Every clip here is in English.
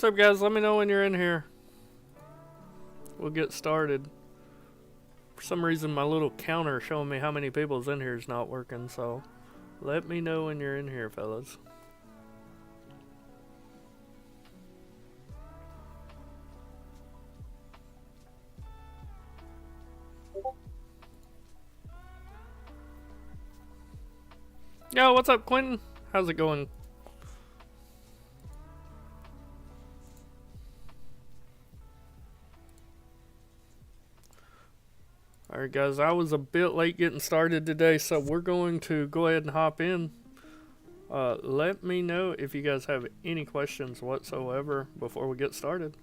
What's up, guys? Let me know when you're in here. We'll get started. For some reason, my little counter showing me how many people's in here is not working, so let me know when you're in here, fellas. Yo, what's up, Quentin? How's it going? Alright, guys, I was a bit late getting started today, so we're going to go ahead and hop in. Let me know if you guys have any questions whatsoever before we get started.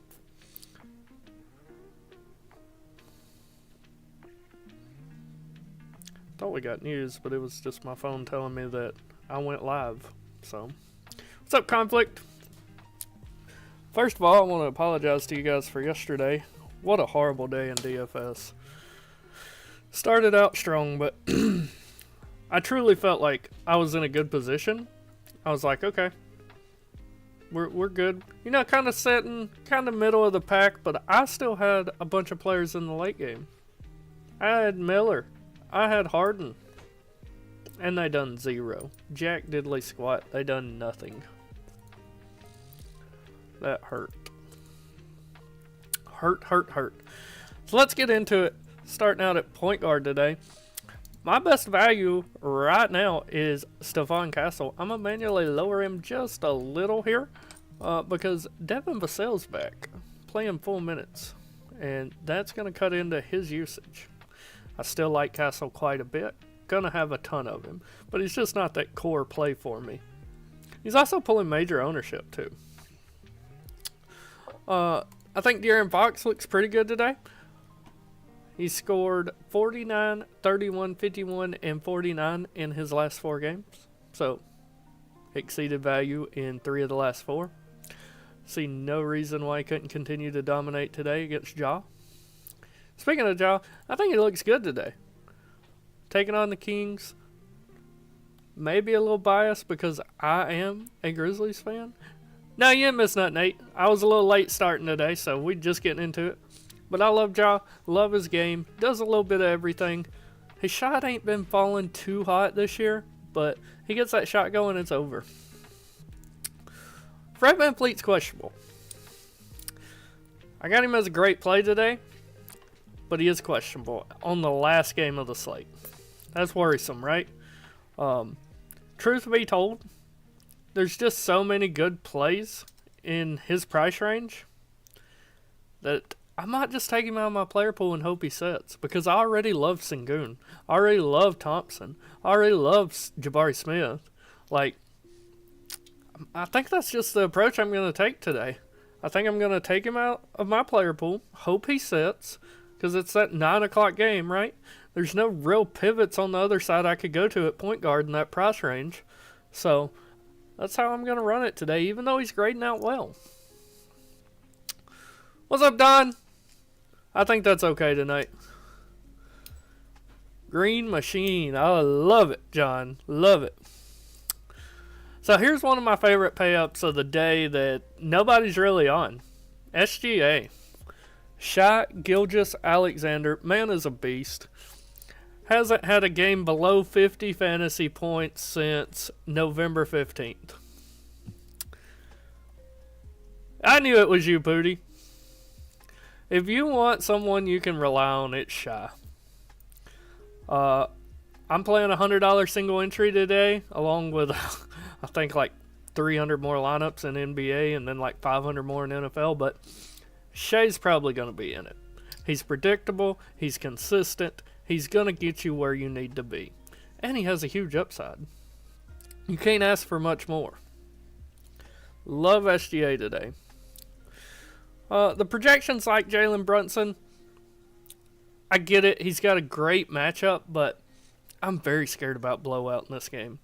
Thought we got news, but it was just my phone telling me that I went live. So, what's up, Conflict? First of all, I want to apologize to you guys for yesterday. What a horrible day in DFS. Started out strong, but I truly felt like I was in a good position. I was like, okay, we're good. You know, kind of sitting, kind of middle of the pack, but I still had a bunch of players in the late game. I had Miller. I had Harden. And they done zero. Jack diddly squat. They done nothing. That hurt. Hurt. So let's get into it. Starting out at point guard today. My best value right now is Stephon Castle. I'm going to manually lower him just a little here because Devin Vassell's back playing full minutes. And that's going to cut into his usage. I still like Castle quite a bit. Gonna have a ton of him. But he's just not that core play for me. He's also pulling major ownership too. I think De'Aaron Fox looks pretty good today. He scored 49, 31, 51, and 49 in his last 4 games. So, exceeded value in 3 of the last 4. See no reason why he couldn't continue to dominate today against Ja. Speaking of Ja, I think he looks good today. Taking on the Kings. Maybe a little biased because I am a Grizzlies fan. No, you didn't miss nothing, Nate. I was a little late starting today, so we're just getting into it. But I love Ja, love his game, does a little bit of everything. His shot ain't been falling too hot this year, but he gets that shot going, it's over. Fred VanVleet's questionable. I got him as a great play today, but he is questionable on the last game of the slate. That's worrisome, right? Truth be told, there's just so many good plays in his price range that I might just take him out of my player pool and hope he sets. Because I already love Sengun. I already love Thompson. I already love Jabari Smith. Like, I think that's just the approach I'm going to take today. I think I'm going to take him out of my player pool. Hope he sets. Because it's that 9 o'clock game, right? There's no real pivots on the other side I could go to at point guard in that price range. So, that's how I'm going to run it today, even though he's grading out well. What's up, Don? I think that's okay tonight. Green Machine. I love it, John. Love it. So here's one of my favorite pay-ups of the day that nobody's really on. SGA. Shai Gilgeous-Alexander. Man is a beast. Hasn't had a game below 50 fantasy points since November 15th. I knew it was you, Pooty. If you want someone you can rely on, it's Shai. I'm playing a $100 single entry today, along with, I think, like 300 more lineups in NBA and then like 500 more in NFL, but Shai's probably going to be in it. He's predictable, he's consistent, he's going to get you where you need to be. And he has a huge upside. You can't ask for much more. Love SGA today. The projections like Jalen Brunson, I get it. He's got a great matchup, but I'm very scared about blowout in this game.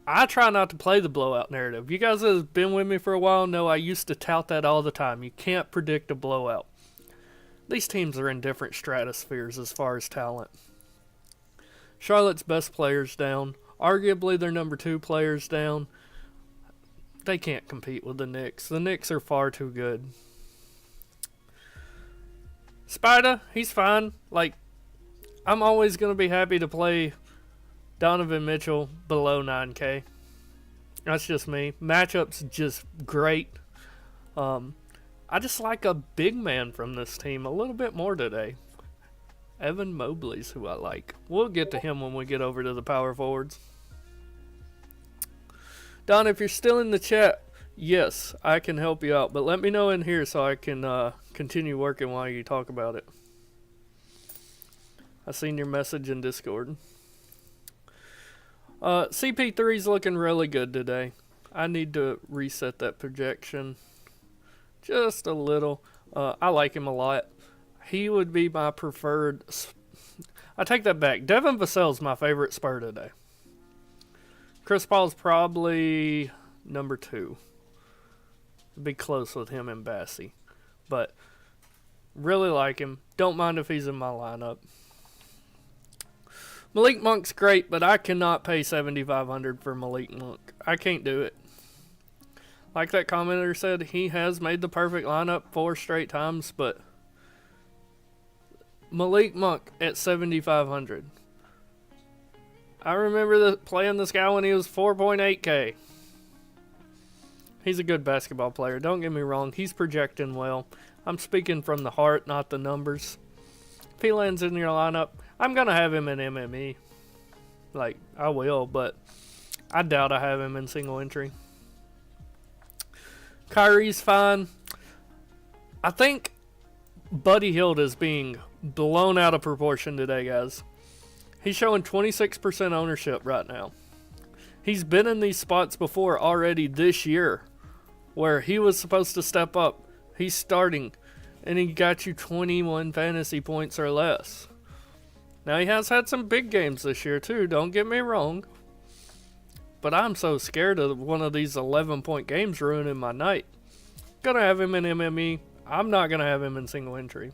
I try not to play the blowout narrative. You guys that have been with me for a while know I used to tout that all the time. You can't predict a blowout. These teams are in different stratospheres as far as talent. Charlotte's best player's down. Arguably their number 2 player's down. they can't compete with the Knicks. The Knicks are far too good. Spider, he's fine. Like, I'm always going to be happy to play Donovan Mitchell below 9K. That's just me. Matchup's just great. I just like a big man from this team a little bit more today. Evan Mobley's who I like. We'll get to him when we get over to the power forwards. Don, if you're still in the chat, yes, I can help you out. But let me know in here so I can continue working while you talk about it. I seen your message in Discord. CP3's looking really good today. I need to reset that projection just a little. I like him a lot. He would be my preferred. I take that back. Devin Vassell's my favorite Spur today. Chris Paul's probably number 2. Be close with him and Bassey. But really like him. Don't mind if he's in my lineup. Malik Monk's great, but I cannot pay $7,500 for Malik Monk. I can't do it. Like that commenter said, he has made the perfect lineup 4 straight times, but Malik Monk at $7,500. I remember playing this guy when he was 4.8K. He's a good basketball player. Don't get me wrong. He's projecting well. I'm speaking from the heart, not the numbers. If he lands in your lineup, I'm going to have him in MME. Like, I will, but I doubt I have him in single entry. Kyrie's fine. I think Buddy Hield is being blown out of proportion today, guys. He's showing 26% ownership right now. He's been in these spots before already this year where he was supposed to step up. He's starting, and he got you 21 fantasy points or less. Now, he has had some big games this year, too. Don't get me wrong. But I'm so scared of one of these 11-point games ruining my night. Gonna have him in MME. I'm not gonna have him in single entry.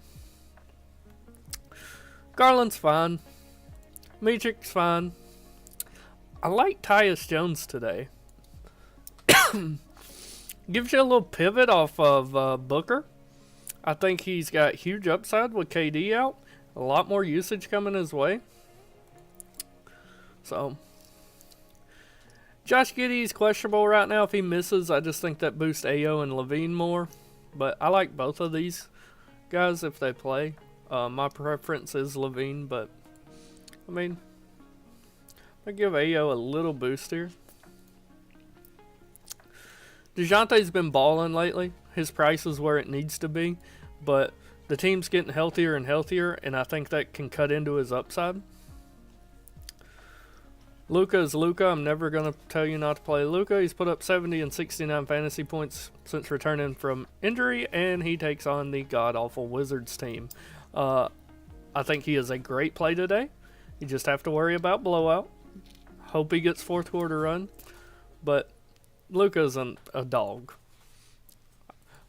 Garland's fine. Micic's fine. I like Tyus Jones today. Gives you a little pivot off of Booker. I think he's got huge upside with KD out. A lot more usage coming his way. So, Josh Giddey's questionable right now. If he misses, I just think that boosts Ayo and Levine more. But I like both of these guys if they play. My preference is Levine, but I mean, I give Ayo a little boost here. DeJounte's been balling lately. His price is where it needs to be, but the team's getting healthier and healthier, and I think that can cut into his upside. Luka is Luka. I'm never going to tell you not to play Luka. He's put up 70 and 69 fantasy points since returning from injury, and he takes on the god-awful Wizards team. I think he is a great play today. You just have to worry about blowout. Hope he gets fourth quarter run. But Luka's a dog.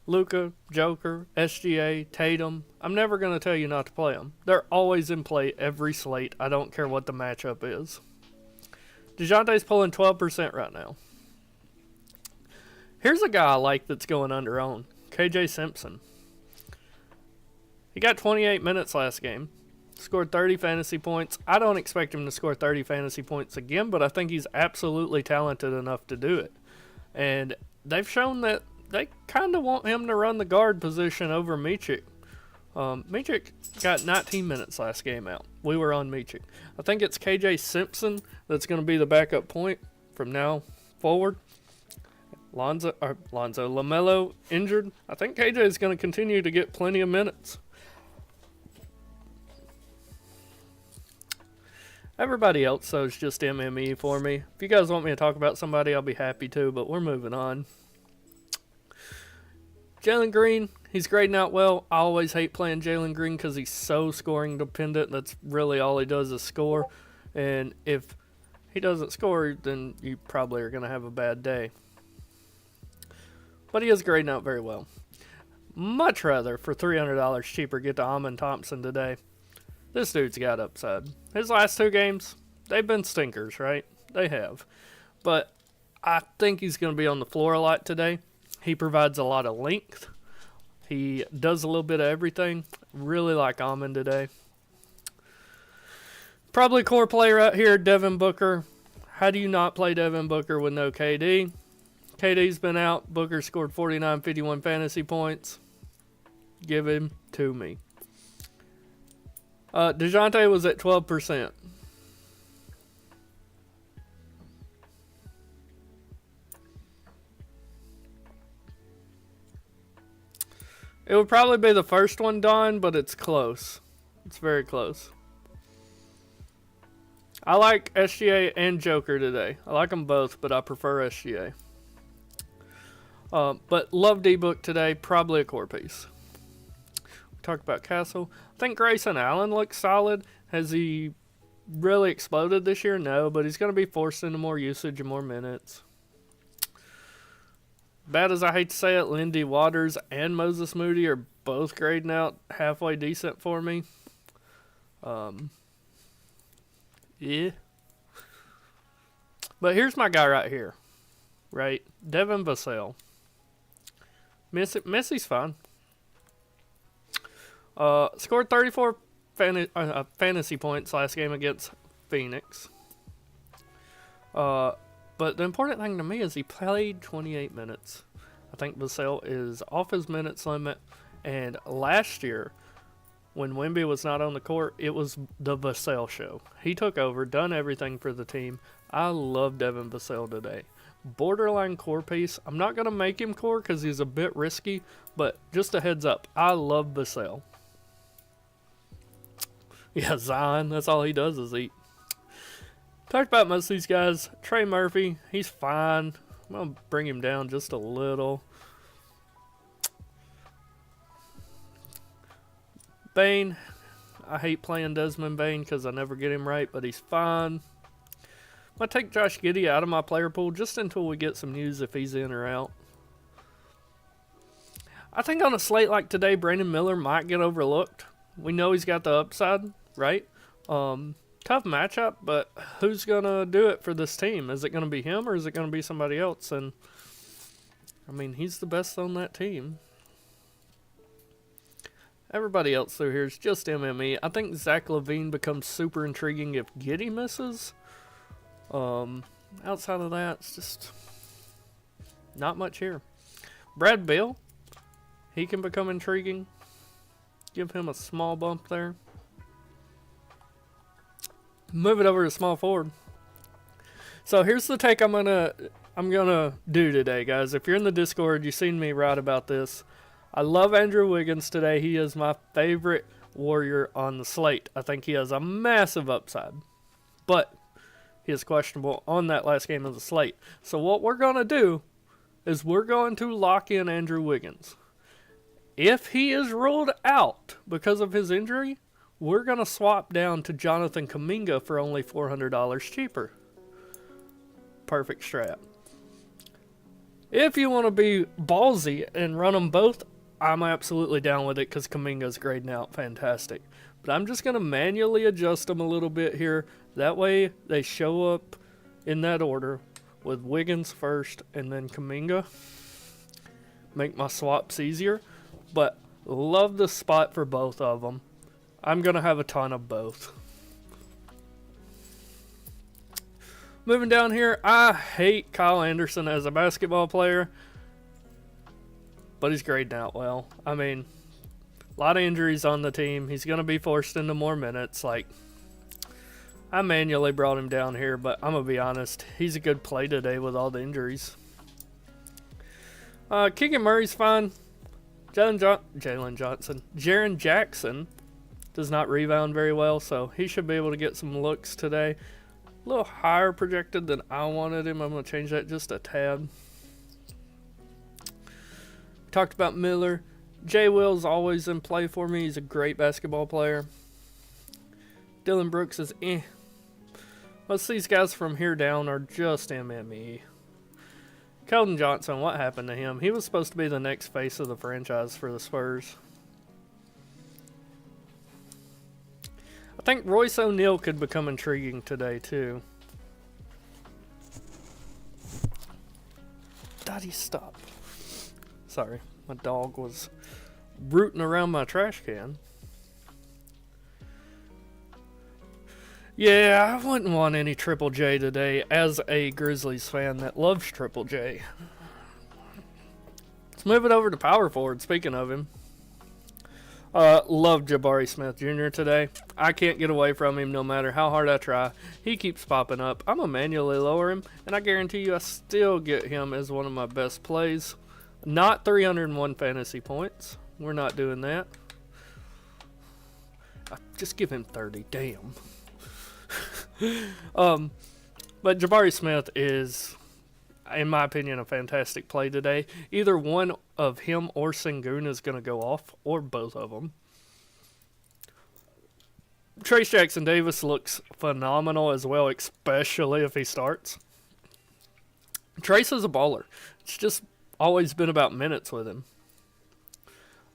Luka, Joker, SGA, Tatum. I'm never going to tell you not to play them. They're always in play every slate. I don't care what the matchup is. DeJounte's pulling 12% right now. Here's a guy I like that's going under owned. KJ Simpson. He got 28 minutes last game. Scored 30 fantasy points. I don't expect him to score 30 fantasy points again, but I think he's absolutely talented enough to do it. And they've shown that they kind of want him to run the guard position over Micic. Micic got 19 minutes last game out. We were on Micic. I think it's KJ Simpson that's going to be the backup point from now forward. LaMelo injured. I think KJ is going to continue to get plenty of minutes. Everybody else, though, is just MME for me. If you guys want me to talk about somebody, I'll be happy to, but we're moving on. Jalen Green, he's grading out well. I always hate playing Jalen Green because he's so scoring dependent. That's really all he does is score. And if he doesn't score, then you probably are going to have a bad day. But he is grading out very well. Much rather, for $300 cheaper, get to Amon Thompson today. This dude's got upside. His last 2 games, they've been stinkers, right? They have. But I think he's going to be on the floor a lot today. He provides a lot of length. He does a little bit of everything. Really like Amon today. Probably core play right here, Devin Booker. How do you not play Devin Booker with no KD? KD's been out. Booker scored 49, 51 fantasy points. Give him to me. DeJounte was at 12%. It would probably be the first one done, but it's close. It's very close. I like SGA and Joker today. I like them both, but I prefer SGA. But love D-Book today. Probably a core piece. We talked about Castle. I think Grayson Allen looks solid. Has he really exploded this year? No, but he's going to be forced into more usage and more minutes. Bad as I hate to say it, Lindy Waters and Moses Moody are both grading out halfway decent for me. Yeah. But here's my guy right here. Right? Devin Vassell. Messy's fine. Scored 34 fantasy points last game against Phoenix. But the important thing to me is he played 28 minutes. I think Vassell is off his minutes limit. And last year, when Wemby was not on the court, it was the Vassell show. He took over, done everything for the team. I love Devin Vassell today. Borderline core piece. I'm not going to make him core because he's a bit risky, but just a heads up, I love Vassell. Yeah, Zion, that's all he does is eat. Talked about most of these guys. Trey Murphy, he's fine. I'm going to bring him down just a little. Bane, I hate playing Desmond Bane because I never get him right, but he's fine. I'm going to take Josh Giddey out of my player pool just until we get some news if he's in or out. I think on a slate like today, Brandon Miller might get overlooked. We know he's got the upside, right? Tough matchup, but who's going to do it for this team? Is it going to be him or is it going to be somebody else? And, I mean, he's the best on that team. Everybody else through here is just MME. I think Zach LaVine becomes super intriguing if Giddey misses. Outside of that, it's just not much here. Brad Beal, he can become intriguing. Give him a small bump there. Move it over to small forward. So here's the take I'm gonna do today, guys. If you're in the Discord, you've seen me write about this. I love Andrew Wiggins today. He is my favorite Warrior on the slate. I think he has a massive upside, but he is questionable on that last game of the slate. So what we're gonna do is we're going to lock in Andrew Wiggins. If he is ruled out because of his injury, we're going to swap down to Jonathan Kuminga for only $400 cheaper. Perfect strat. If you want to be ballsy and run them both, I'm absolutely down with it because Kuminga's grading out fantastic. But I'm just going to manually adjust them a little bit here. That way they show up in that order with Wiggins first and then Kuminga. Make my swaps easier. But love the spot for both of them. I'm going to have a ton of both. Moving down here, I hate Kyle Anderson as a basketball player. But he's grading out well. I mean, a lot of injuries on the team. He's going to be forced into more minutes. Like, I manually brought him down here, but I'm going to be honest. He's a good play today with all the injuries. Keegan Murray's fine. Jaren Jackson does not rebound very well, so he should be able to get some looks today. A little higher projected than I wanted him. I'm going to change that just a tad. Talked about Miller. Jay Will's always in play for me. He's a great basketball player. Dylan Brooks is eh. Most of these guys from here down are just MME. Keldon Johnson, what happened to him? He was supposed to be the next face of the franchise for the Spurs. I think Royce O'Neal could become intriguing today, too. God, he stopped. Sorry, my dog was rooting around my trash can. Yeah, I wouldn't want any Triple J today as a Grizzlies fan that loves Triple J. Let's move it over to power forward, speaking of him. Love Jabari Smith Jr. today. I can't get away from him no matter how hard I try. He keeps popping up. I'm going to manually lower him, and I guarantee you I still get him as one of my best plays. Not 301 fantasy points. We're not doing that. Just give him 30. Damn. But Jabari Smith is, in my opinion, a fantastic play today. Either one of him or Sengun is going to go off, or both of them. Trace Jackson Davis looks phenomenal as well, especially if he starts. Trace is a baller. It's just always been about minutes with him.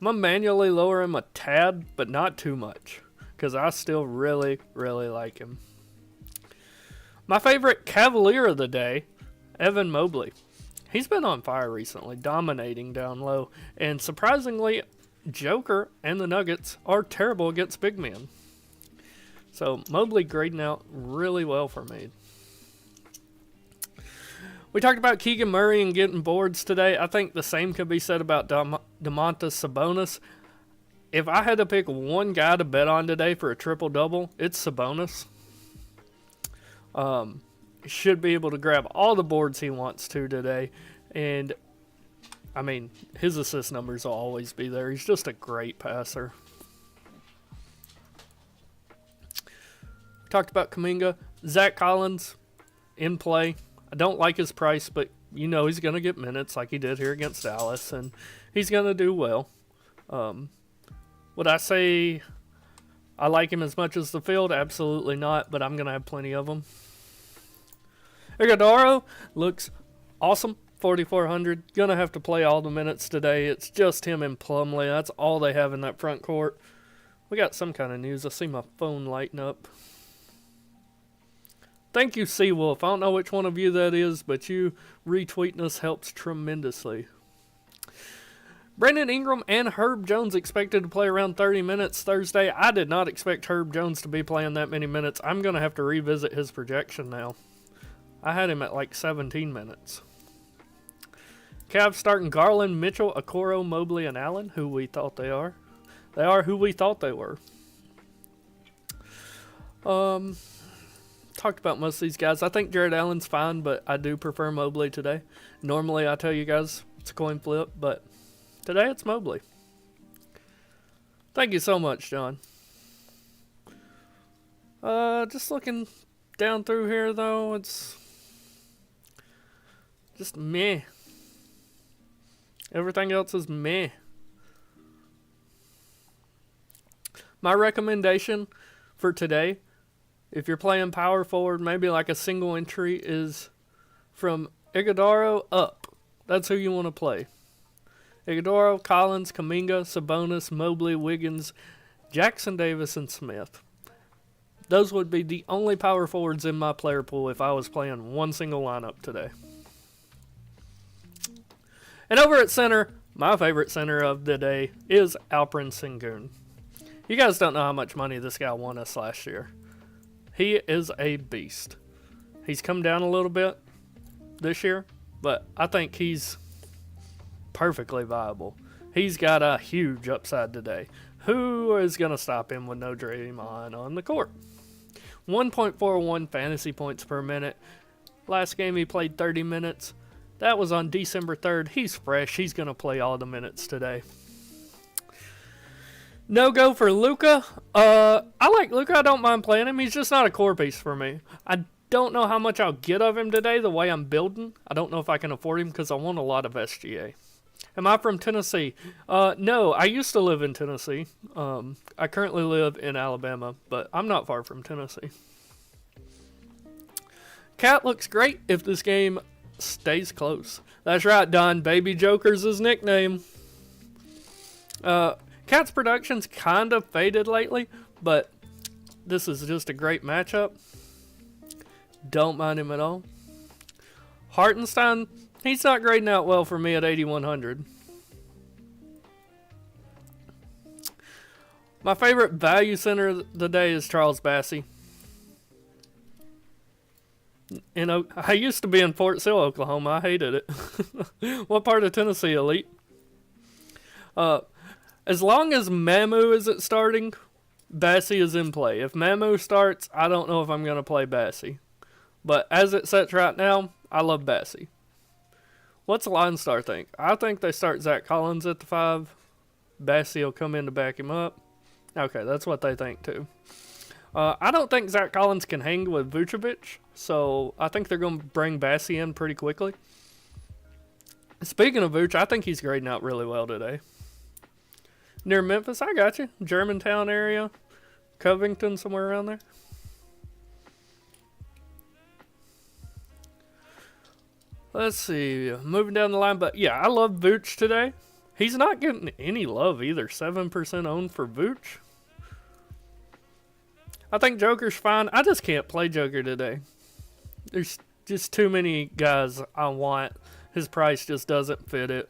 I'm going to manually lower him a tad, but not too much, because I still really, really like him. My favorite Cavalier of the day, Evan Mobley. He's been on fire recently, dominating down low. And surprisingly, Joker and the Nuggets are terrible against big men. So Mobley grading out really well for me. We talked about Keegan Murray and getting boards today. I think the same could be said about Domantas Sabonis. If I had to pick one guy to bet on today for a triple-double, it's Sabonis. Should be able to grab all the boards he wants to today. And, I mean, his assist numbers will always be there. He's just a great passer. Talked about Kuminga. Zach Collins in play. I don't like his price, but you know he's going to get minutes like he did here against Dallas. And he's going to do well. Would I say I like him as much as the field? Absolutely not, but I'm going to have plenty of them. Iguodala looks awesome, 4,400. Going to have to play all the minutes today. It's just him and Plumlee. That's all they have in that front court. We got some kind of news. I see my phone lighting up. Thank you, Seawolf. I don't know which one of you that is, but you retweeting us helps tremendously. Brandon Ingram and Herb Jones expected to play around 30 minutes Thursday. I did not expect Herb Jones to be playing that many minutes. I'm going to have to revisit his projection now. I had him at like 17 minutes. Cavs starting Garland, Mitchell, Okoro, Mobley, and Allen, who we thought they are. They are who we thought they were. Talked about most of these guys. I think Jared Allen's fine, but I do prefer Mobley today. Normally I tell you guys it's a coin flip, but today it's Mobley. Thank you so much, John. Just looking down through here, though, it's just meh. Everything else is meh. My recommendation for today, if you're playing power forward, maybe like a single entry, is from Iguodala up. That's who you want to play. Iguodala, Collins, Kuminga, Sabonis, Mobley, Wiggins, Jackson Davis, and Smith. Those would be the only power forwards in my player pool if I was playing one single lineup today. And over at center, my favorite center of the day is Alperen Sengun. You guys don't know how much money this guy won us last year. He is a beast. He's come down a little bit this year, but I think he's perfectly viable. He's got a huge upside today. Who is going to stop him with no Draymond on the court? 1.41 fantasy points per minute. Last game he played 30 minutes. That was on December 3rd. He's fresh. He's going to play all the minutes today. No go for Luka. I like Luka. I don't mind playing him. He's just not a core piece for me. I don't know how much I'll get of him today the way I'm building. I don't know if I can afford him because I want a lot of SGA. Am I from Tennessee? No, I used to live in Tennessee. I currently live in Alabama, but I'm not far from Tennessee. Cat looks great if this game stays close. That's right, Don. Baby Joker's his nickname. Cat's production's kind of faded lately, but this is just a great matchup. Don't mind him at all. Hartenstein, He's not grading out well for me at 8,100. My favorite value center of the day is Charles Bassey. You know, I used to be in Fort Sill, Oklahoma. I hated it. What part of Tennessee, Elite? As long as Mamu isn't starting, Bassey is in play. If Mamu starts, I don't know if I'm going to play Bassey. But as it sets right now, I love Bassey. What's Line Star think? I think they start Zach Collins at the 5. Bassey will come in to back him up. Okay, that's what they think too. I don't think Zach Collins can hang with Vucevic, so I think they're going to bring Bassey in pretty quickly. Speaking of Vuce, I think he's grading out really well today. Near Memphis, I got you. Germantown area, Covington, somewhere around there. Let's see, moving down the line, but yeah, I love Vooch today. He's not getting any love either. 7% owned for Vooch. I think Joker's fine. I just can't play Joker today. There's just too many guys I want. His price just doesn't fit it.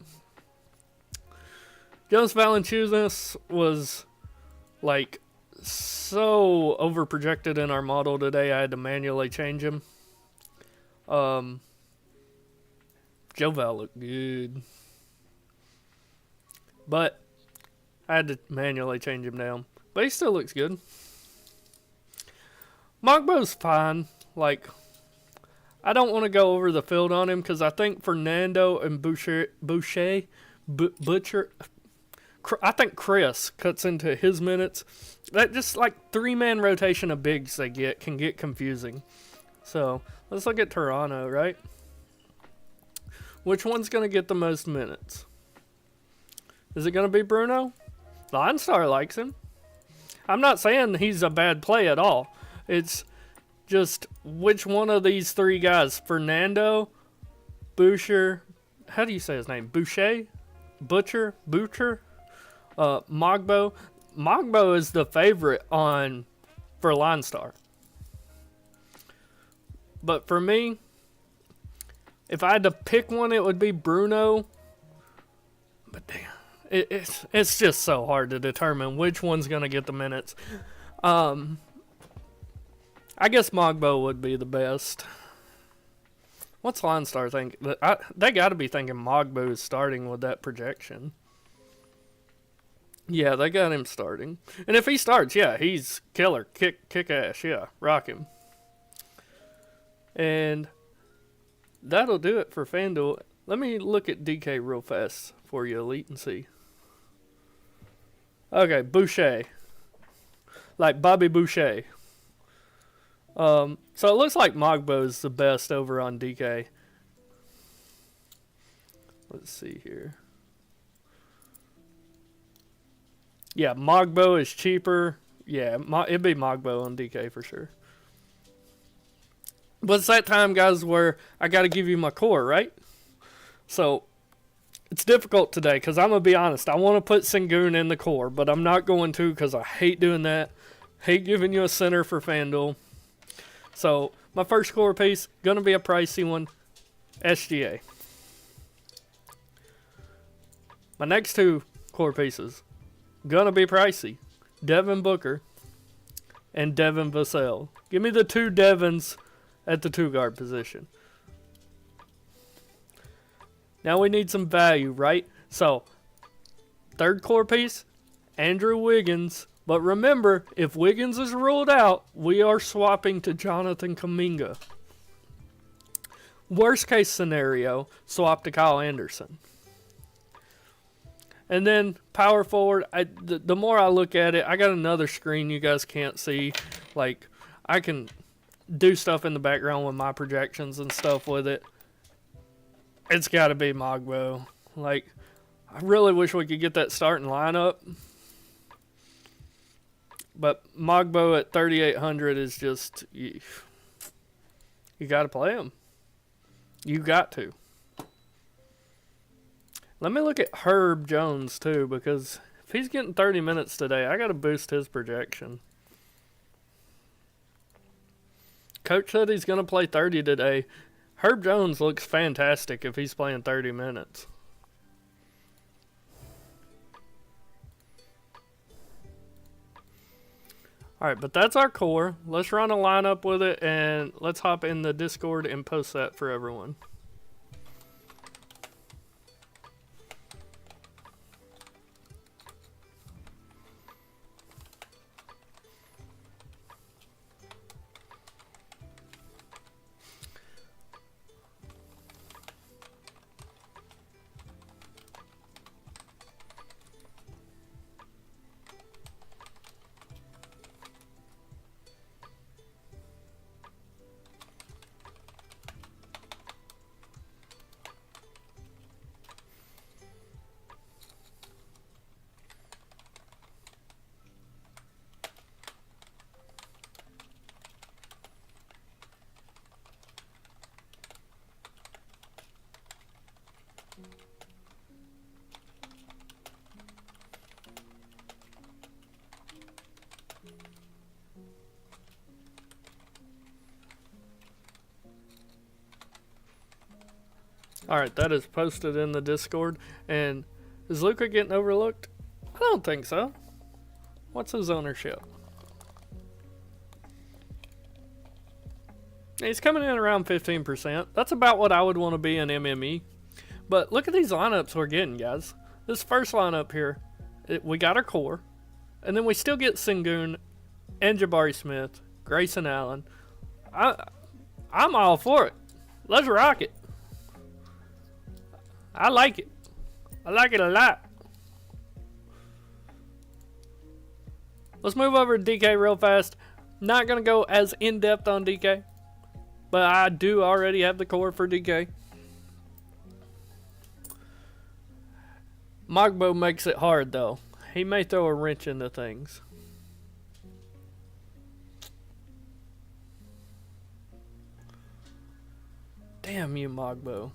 Jonas Valanciunas was like so overprojected in our model today. I had to manually change him. Joe Val looked good, but I had to manually change him down. But he still looks good. Mogbo's fine. Like, I don't want to go over the field on him because I think Fernando and Butcher, I think Chris cuts into his minutes. That just like 3-man rotation of bigs they get can get confusing. So let's look at Toronto, right? Which one's going to get the most minutes? Is it going to be Bruno? Line Star likes him. I'm not saying he's a bad play at all. It's just which one of these 3 guys, Fernando, Boucher, how do you say his name? Butcher, Mogbo. Mogbo is the favorite for Line Star. But for me, if I had to pick one, it would be Bruno. But damn, it's just so hard to determine which one's going to get the minutes. I guess Mogbo would be the best. What's Line Star think? They got to be thinking Mogbo is starting with that projection. Yeah, they got him starting. And if he starts, yeah, he's killer. Kick ass, yeah. Rock him. And that'll do it for FanDuel. Let me look at DK real fast for you, Elite, and see. Okay, Boucher. Like Bobby Boucher. So it looks like Mogbo is the best over on DK. Let's see here. Yeah, Mogbo is cheaper. Yeah, it'd be Mogbo on DK for sure. But it's that time, guys, where I got to give you my core, right? So it's difficult today because I'm going to be honest. I want to put Sengun in the core, but I'm not going to because I hate doing that. Hate giving you a center for FanDuel. So my first core piece, going to be a pricey one, SGA. My next 2 core pieces, going to be pricey, Devin Booker and Devin Vassell. Give me the 2 Devins at the 2-guard position. Now we need some value, right? So, third core piece, Andrew Wiggins. But remember, if Wiggins is ruled out, we are swapping to Jonathan Kuminga. Worst case scenario, swap to Kyle Anderson. And then power forward, the more I look at it, I got another screen you guys can't see. Like, I can do stuff in the background with my projections and stuff with it. It's got to be Mogbo. Like, I really wish we could get that starting lineup. But Mogbo at 3,800 is just, you got to play him. You got to. Let me look at Herb Jones too, because if he's getting 30 minutes today, I got to boost his projection. Coach said he's going to play 30 today. Herb Jones looks fantastic if he's playing 30 minutes. Alright, but that's our core. Let's run a lineup with it, and let's hop in the Discord and post that for everyone. Alright, that is posted in the Discord. And is Luka getting overlooked? I don't think so. What's his ownership? He's coming in around 15%. That's about what I would want to be in MME. But look at these lineups we're getting, guys. This first lineup here, we got our core. And then we still get Sengun and Jabari Smith, Grayson Allen. I'm all for it. Let's rock it. I like it. I like it a lot. Let's move over to DK real fast. Not going to go as in-depth on DK, but I do already have the core for DK. Mogbo makes it hard, though. He may throw a wrench into things. Damn you, Mogbo.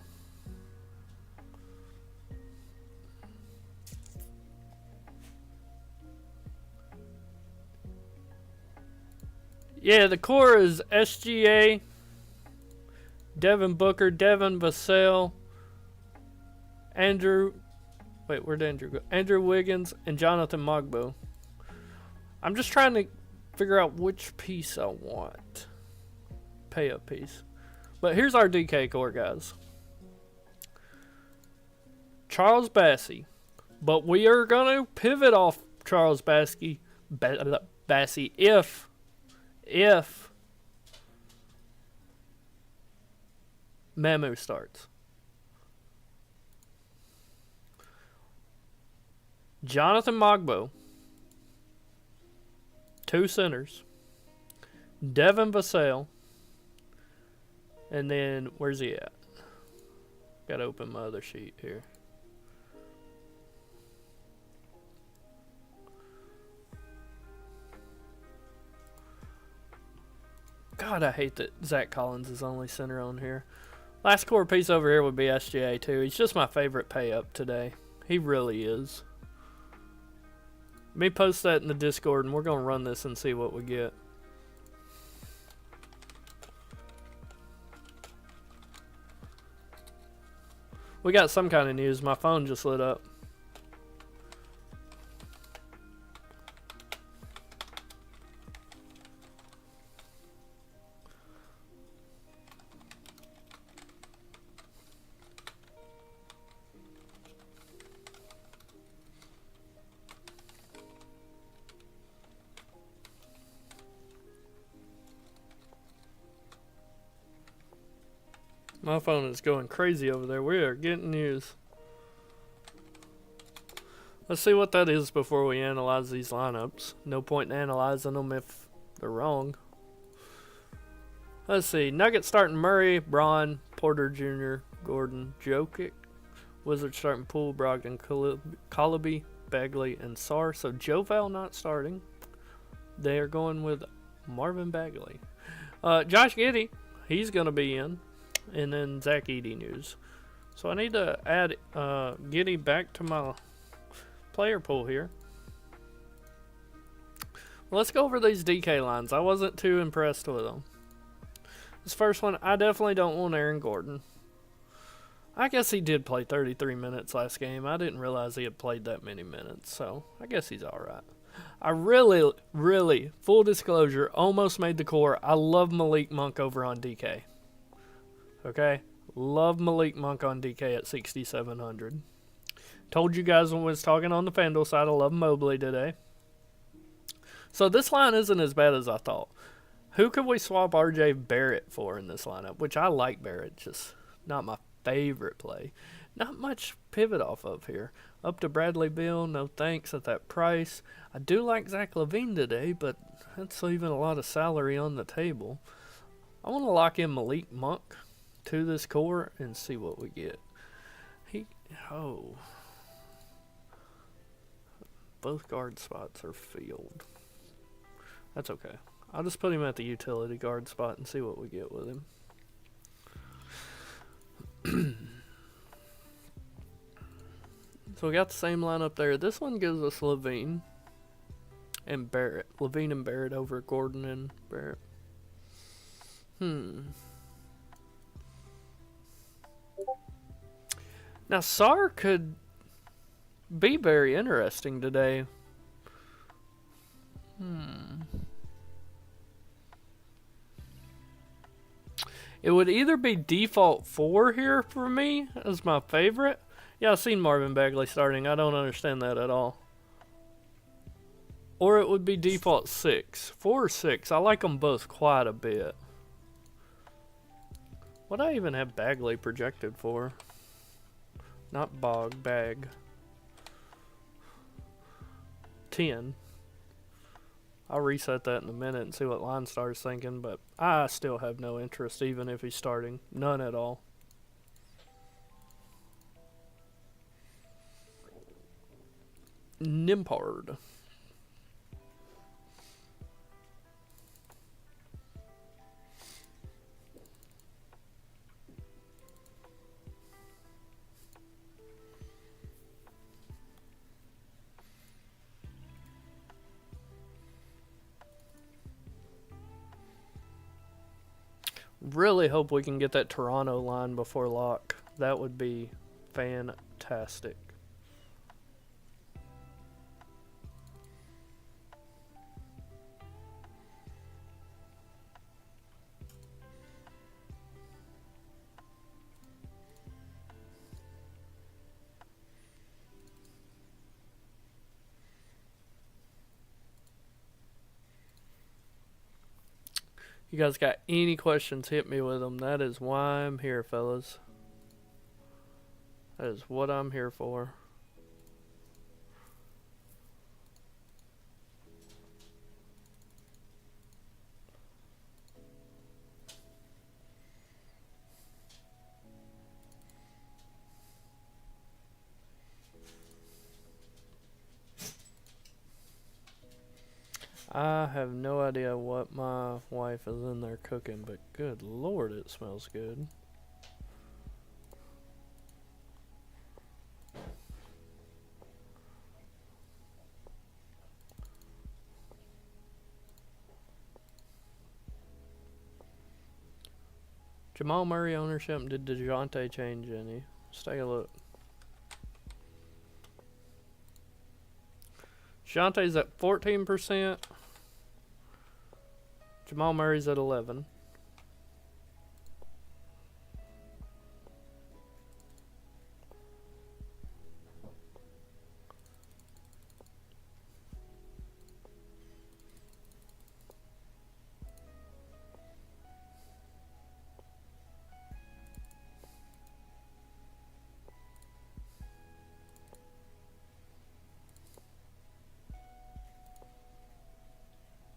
Yeah, the core is SGA, Devin Booker, Devin Vassell, Andrew... Wait, where'd Andrew go? Andrew Wiggins and Jonathan Mogbo. I'm just trying to figure out which piece I want. Pay up piece. But here's our DK core, guys. Charles Bassey. But we are going to pivot off Charles Bassey if Mamu starts. Jonathan Mogbo, 2 centers, Devin Vassell, and then where's he at? Gotta open my other sheet here. God, I hate that Zach Collins is only center on here. Last core piece over here would be SGA too. He's just my favorite pay up today. He really is. Let me post that in the Discord and we're going to run this and see what we get. We got some kind of news. My phone just lit up. My phone is going crazy over there. We are getting news. Let's see what that is before we analyze these lineups. No point in analyzing them if they're wrong. Let's see. Nuggets starting Murray, Braun, Porter Jr., Gordon, Jokic. Wizards starting Poole, Brogdon, Colaby, Bagley, and Sarr. So JoVal not starting. They are going with Marvin Bagley. Josh Giddey, he's going to be in. And then Zach Edey news. So I need to add Giddey back to my player pool here. Let's go over these DK lines. I wasn't too impressed with them. This first one, I definitely don't want Aaron Gordon. I guess he did play 33 minutes last game. I didn't realize he had played that many minutes, so I guess he's alright. I really, full disclosure, almost made the core. I love Malik Monk over on DK. Okay? Love Malik Monk on DK at 6,700. Told you guys when I was talking on the FanDuel side, I love Mobley today. So this line isn't as bad as I thought. Who could we swap RJ Barrett for in this lineup? Which I like Barrett, just not my favorite play. Not much pivot off of here. Up to Bradley Beal, no thanks at that price. I do like Zach LaVine today, but that's leaving a lot of salary on the table. I want to lock in Malik Monk to this core and see what we get. Both guard spots are filled. That's okay. I'll just put him at the utility guard spot and see what we get with him. So we got the same lineup there. This one gives us LaVine and Barrett. LaVine and Barrett over Gordon and Barrett. Now Sarr could be very interesting today. It would either be default 4 here for me as my favorite. Yeah, I've seen Marvin Bagley starting. I don't understand that at all. Or it would be default 6. 4 or 6. I like them both quite a bit. What do I even have Bagley projected for? Not Bag. 10. I'll reset that in a minute and see what line star's thinking, but I still have no interest even if he's starting. None at all. Nimpard. Really hope we can get that Toronto line before lock. That would be fantastic. You guys got any questions, hit me with them. That is why I'm here, fellas. That is what I'm here for. I have no idea what my wife is in there cooking, but good lord, it smells good. Jamal Murray ownership, did DeJounte change any? Let's take a look. DeJounte's at 14%. Jamal Murray's at 11.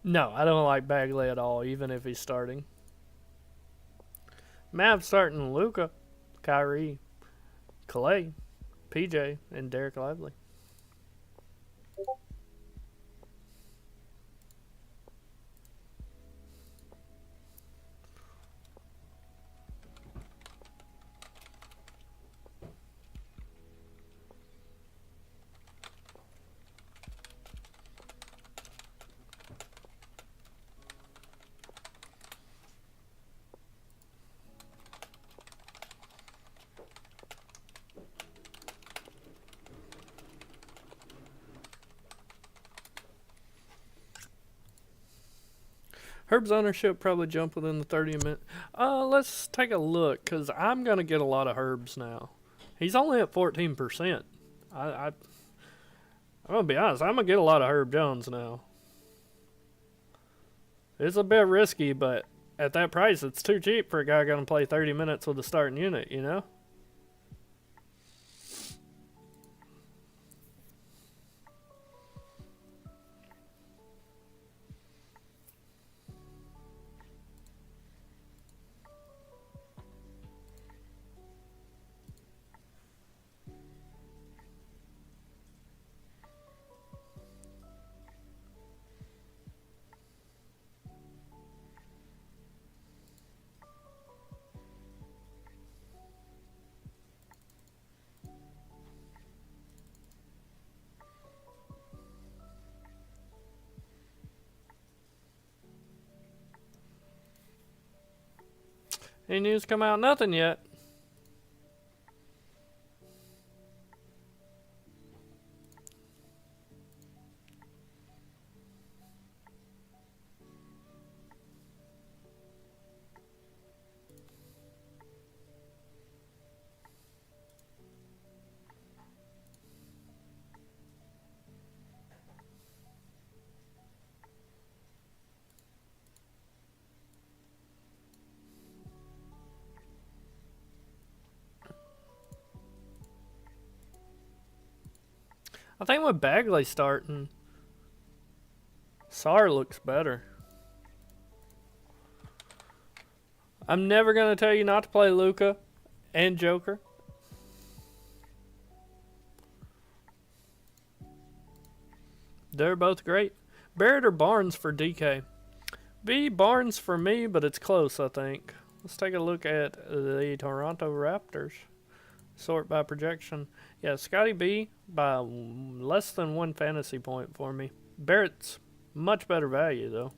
No, I don't like Bagley at all, even if he's starting. Mavs starting Luka, Kyrie, Clay, PJ, and Derek Lively. Herb's ownership probably jump within the 30 minute. Let's take a look, because I'm going to get a lot of Herbs now. He's only at 14%. I'm going to be honest, I'm going to get a lot of Herb Jones now. It's a bit risky, but at that price, it's too cheap for a guy going to play 30 minutes with a starting unit, you know? Any news come out? Nothing yet. I think with Bagley starting, Sarr looks better. I'm never going to tell you not to play Luka and Joker. They're both great. Barrett or Barnes for DK? B, Barnes for me, but it's close, I think. Let's take a look at the Toronto Raptors. Sort by projection. Yeah, Scotty B by less than 1 fantasy point for me. Barrett's much better value, though.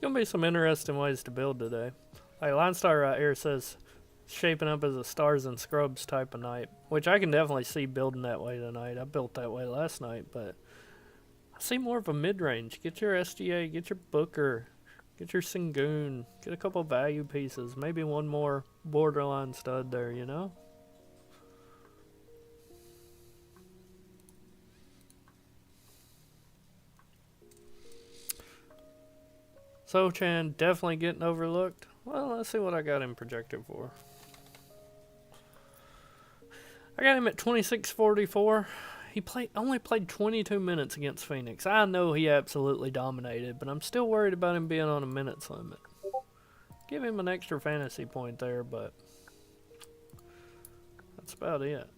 There's going to be some interesting ways to build today. Like Linestar right here says, shaping up as a stars and scrubs type of night, which I can definitely see building that way tonight. I built that way last night, but I see more of a mid-range. Get your SGA, get your Booker, get your Sengun, get a couple value pieces, maybe one more borderline stud there, you know? Sochan definitely getting overlooked. Well, let's see what I got him projected for. I got him at 26.44. He only played 22 minutes against Phoenix. I know he absolutely dominated, but I'm still worried about him being on a minutes limit. Give him an extra fantasy point there, but that's about it.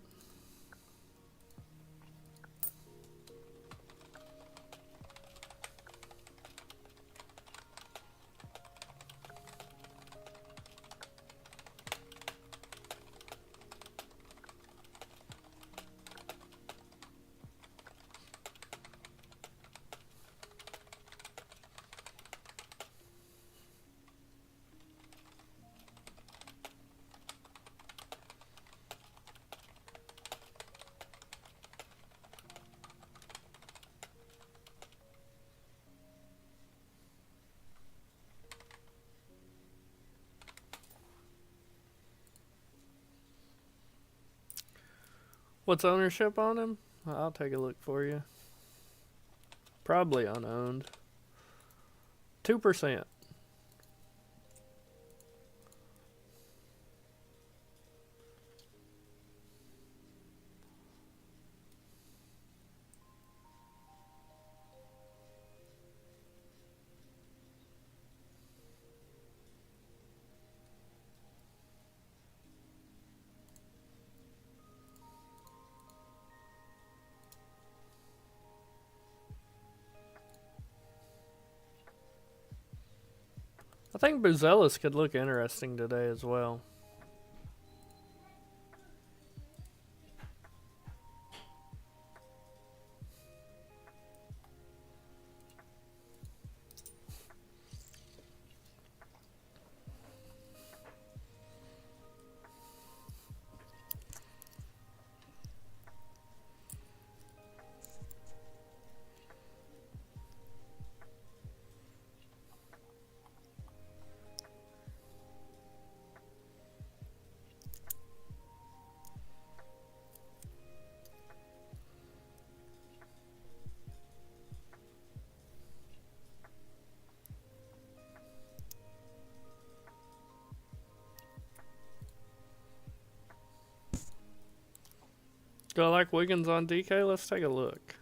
What's ownership on him? I'll take a look for you. Probably unowned. 2%. I think Buzelis could look interesting today as well. Do I like Wiggins on DK? Let's take a look.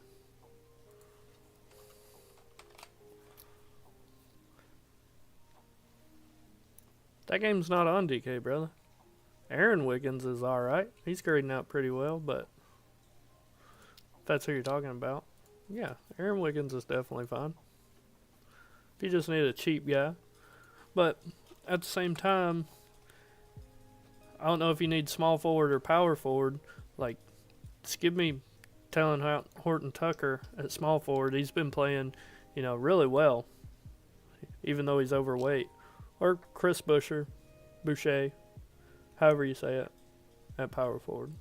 That game's not on DK, brother. Aaron Wiggins is alright. He's grading out pretty well, but if that's who you're talking about. Yeah, Aaron Wiggins is definitely fine. If you just need a cheap guy. But at the same time, I don't know if you need small forward or power forward. Like, just give me Talon Horton Tucker at small forward. He's been playing, really well, even though he's overweight. Or Chris Boucher, however you say it, at power forward.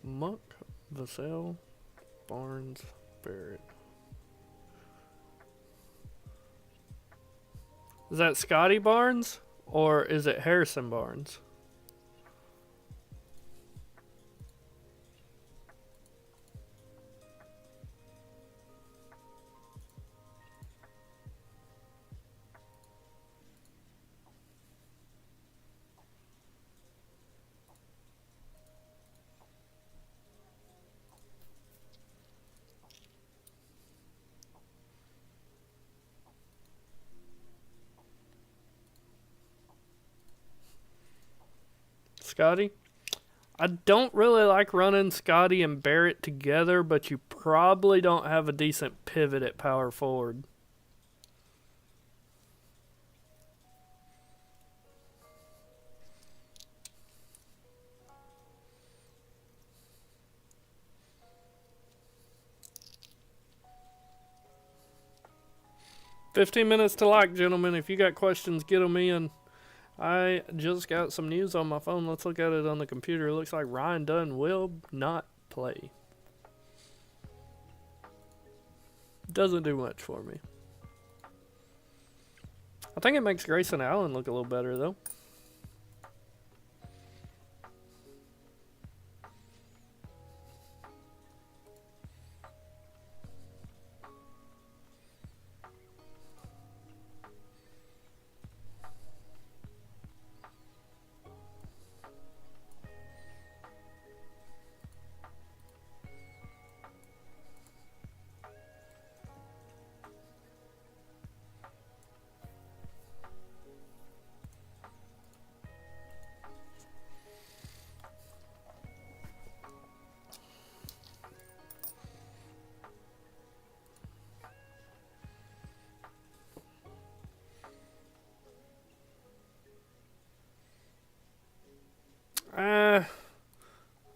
Monk, Vassell, Barnes, Barrett. Is that Scotty Barnes or is it Harrison Barnes? Scotty? I don't really like running Scotty and Barrett together, but you probably don't have a decent pivot at power forward. "15 minutes to like, gentlemen. If you got questions, get them in." I just got some news on my phone. Let's look at it on the computer. It looks like Ryan Dunn will not play. Doesn't do much for me. I think it makes Grayson Allen look a little better, though.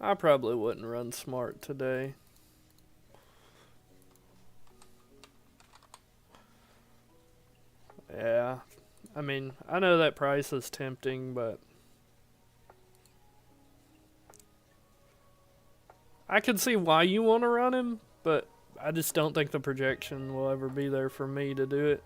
I probably wouldn't run smart today. Yeah. I mean, I know that price is tempting, but I can see why you want to run him, but I just don't think the projection will ever be there for me to do it.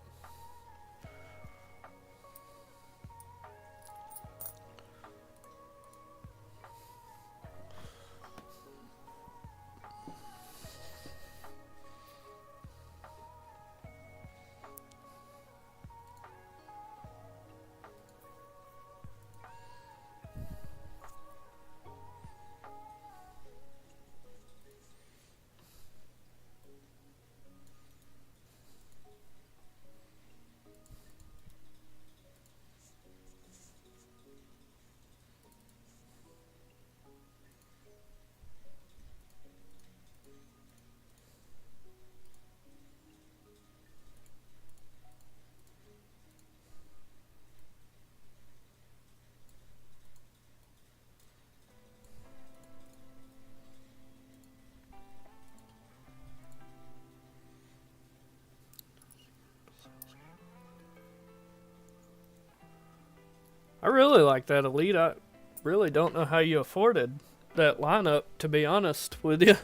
I really like that elite. I really don't know how you afforded that lineup, to be honest with you.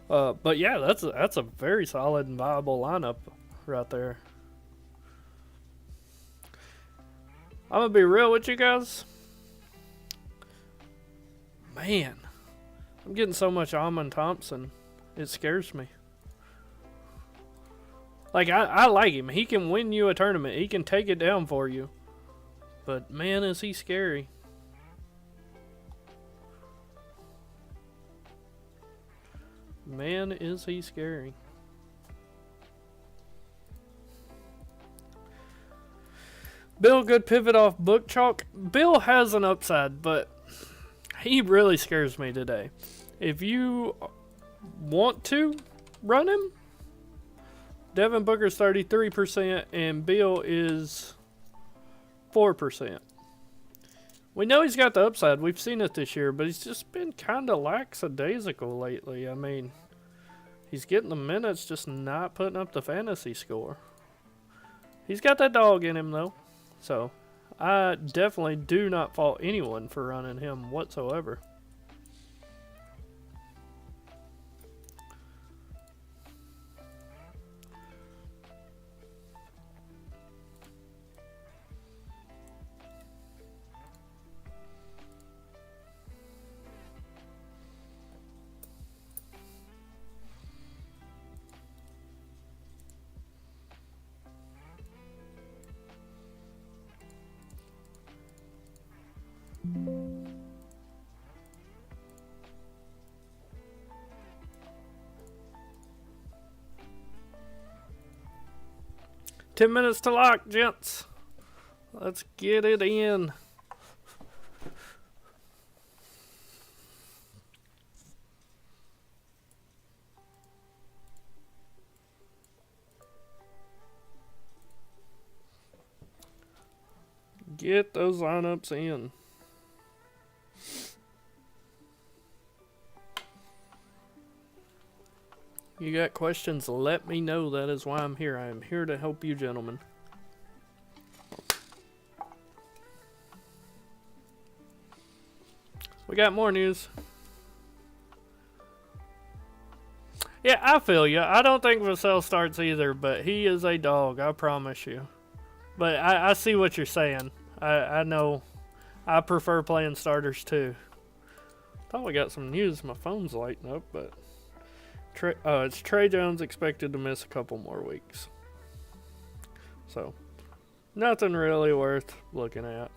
But yeah, that's a very solid and viable lineup right there. I'm gonna be real with you guys. Man, I'm getting so much Amon Thompson, it scares me. Like, I like him. He can win you a tournament. He can take it down for you. But man, is he scary. Man, is he scary. Bill, good pivot off book chalk. Bill has an upside, but he really scares me today. If you want to run him, Devin Booker's 33% and Bill is 4%. We know he's got the upside. We've seen it this year, but he's just been kind of lackadaisical lately. I mean, he's getting the minutes, just not putting up the fantasy score. He's got that dog in him, though. So, I definitely do not fault anyone for running him whatsoever. Ten minutes to lock, gents. Let's get it in. Get those lineups in. You got questions, let me know. That is why I'm here. I am here to help you, gentlemen. We got more news. Yeah, I feel you. I don't think Vassell starts either, but he is a dog, I promise you. But I see what you're saying. I know. I prefer playing starters too. Thought we got some news. My phone's lighting up, but it's Trey Jones expected to miss a couple more weeks. So, nothing really worth looking at.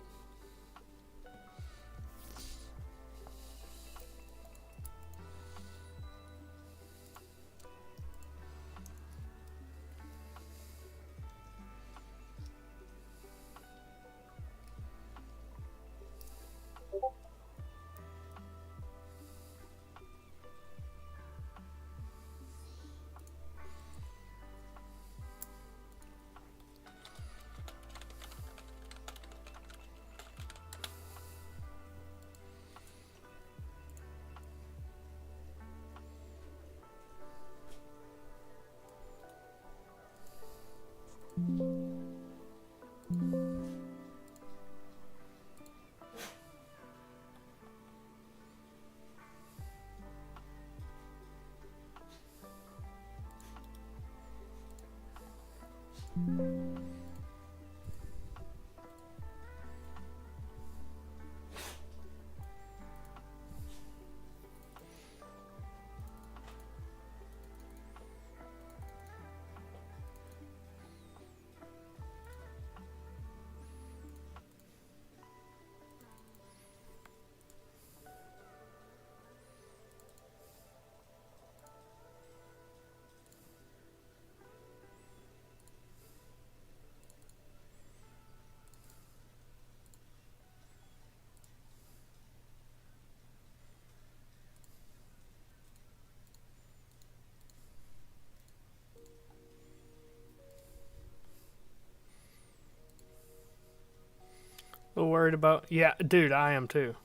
A little worried about... Yeah, dude, I am too.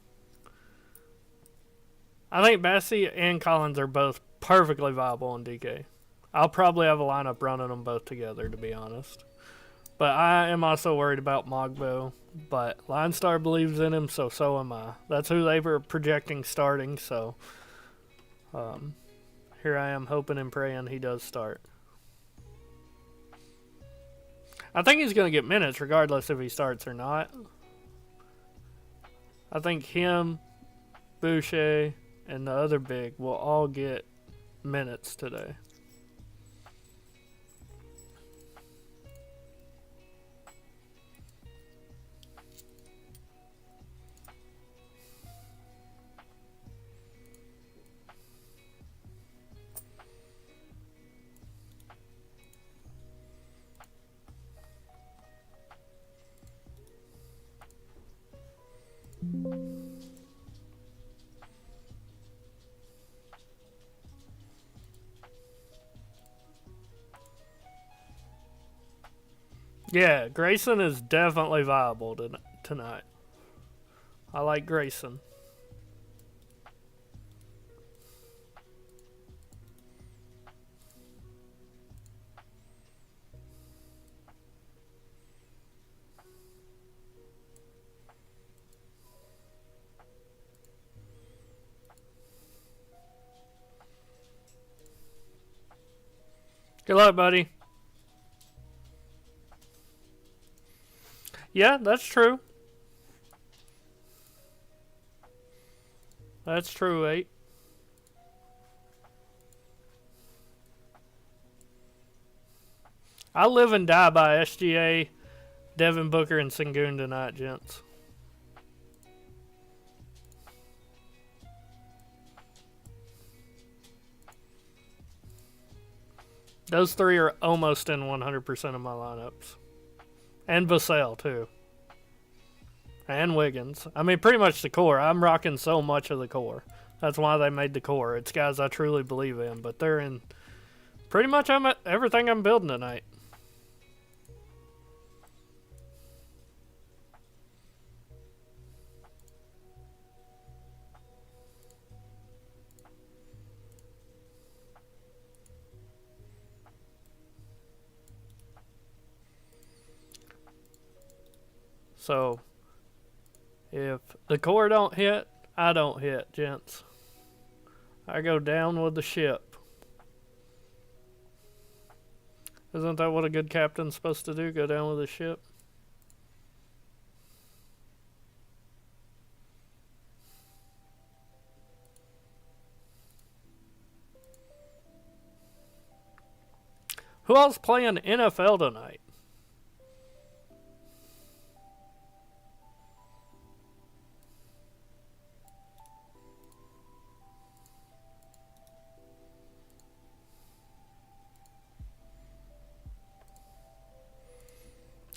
I think Bessie and Collins are both perfectly viable in DK. I'll probably have a lineup running them both together, to be honest. But I am also worried about Mogbo. But Linestar believes in him, so am I. That's who they were projecting starting, so here I am hoping and praying he does start. I think he's going to get minutes regardless if he starts or not. I think him, Boucher, and the other big will all get minutes today. Yeah, Grayson is definitely viable tonight. I like Grayson. Good luck, buddy. Yeah, that's true. That's true, 8. I live and die by SGA, Devin Booker, and Sengun tonight, gents. Those three are almost in 100% of my lineups. And Vassell, too. And Wiggins. I mean, pretty much the core. I'm rocking so much of the core. That's why they made the core. It's guys I truly believe in. But they're in pretty much everything I'm building tonight. So, if the core don't hit, I don't hit, gents. I go down with the ship. Isn't that what a good captain's supposed to do? Go down with the ship? Who else playing NFL tonight?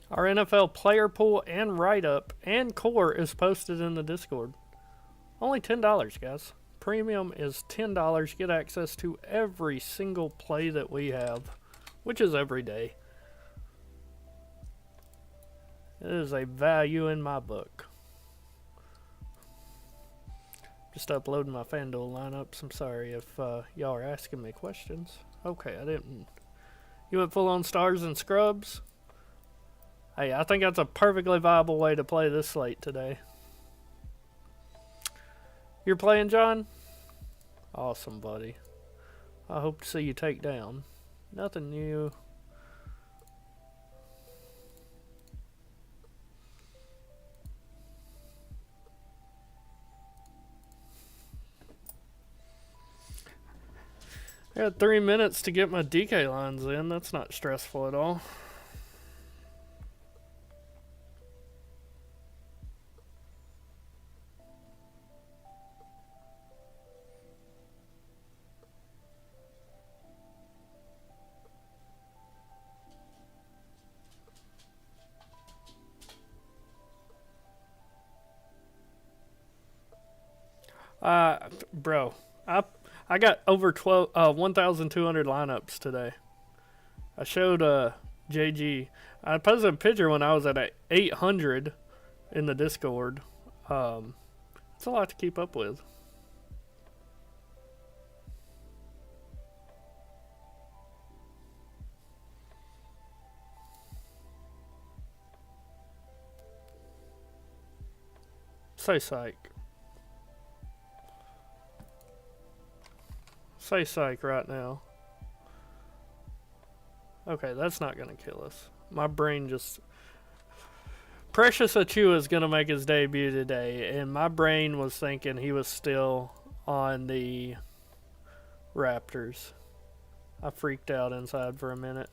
Our NFL player pool and write-up and core is posted in the Discord. Only $10, guys. Premium is $10. Get access to every single play that we have, which is every day. It is a value in my book. Just uploading my FanDuel lineups. I'm sorry if y'all are asking me questions. Okay, I didn't. You went full on stars and scrubs? Hey, I think that's a perfectly viable way to play this slate today. You're playing, John? Awesome, buddy. I hope to see you take down. Nothing new. I got 3 minutes to get my DK lines in. That's not stressful at all. Bro, I got over 1,200 lineups today. I showed JG. I posted a picture when I was at 800 in the Discord. It's a lot to keep up with. Say psych. Say psych right now. Okay, that's not gonna kill us. My brain just... Precious Achua is gonna make his debut today, and my brain was thinking he was still on the Raptors. I freaked out inside for a minute.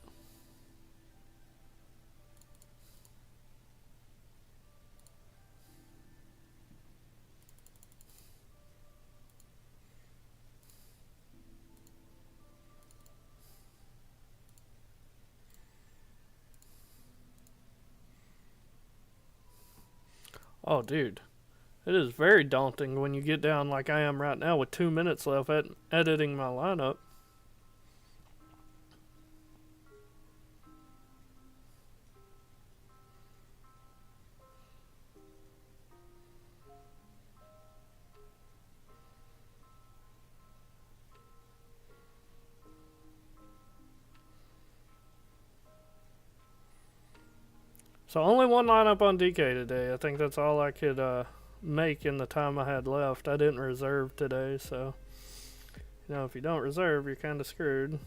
Oh, dude. It is very daunting when you get down like I am right now with 2 minutes left at editing my lineup. So only one lineup on DK today. I think that's all I could make in the time I had left. I didn't reserve today, so you know, if you don't reserve, you're kind of screwed.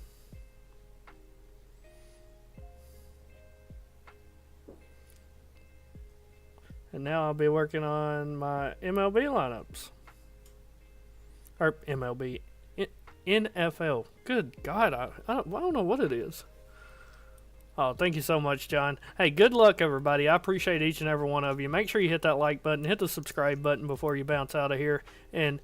And now I'll be working on my MLB lineups. Or MLB. NFL. Good God, I don't know what it is. Oh, thank you so much, John. Hey, good luck, everybody. I appreciate each and every one of you. Make sure you hit that like button, hit the subscribe button before you bounce out of here. And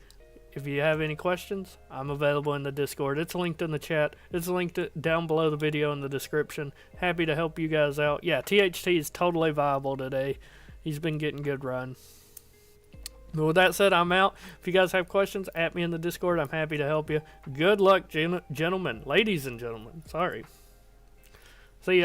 if you have any questions, I'm available in the Discord. It's linked in the chat. It's linked down below the video in the description. Happy to help you guys out. Yeah, THT is totally viable today. He's been getting good run. But with that said, I'm out. If you guys have questions, at me in the Discord. I'm happy to help you. Good luck, gentlemen. Ladies and gentlemen. Sorry. See ya.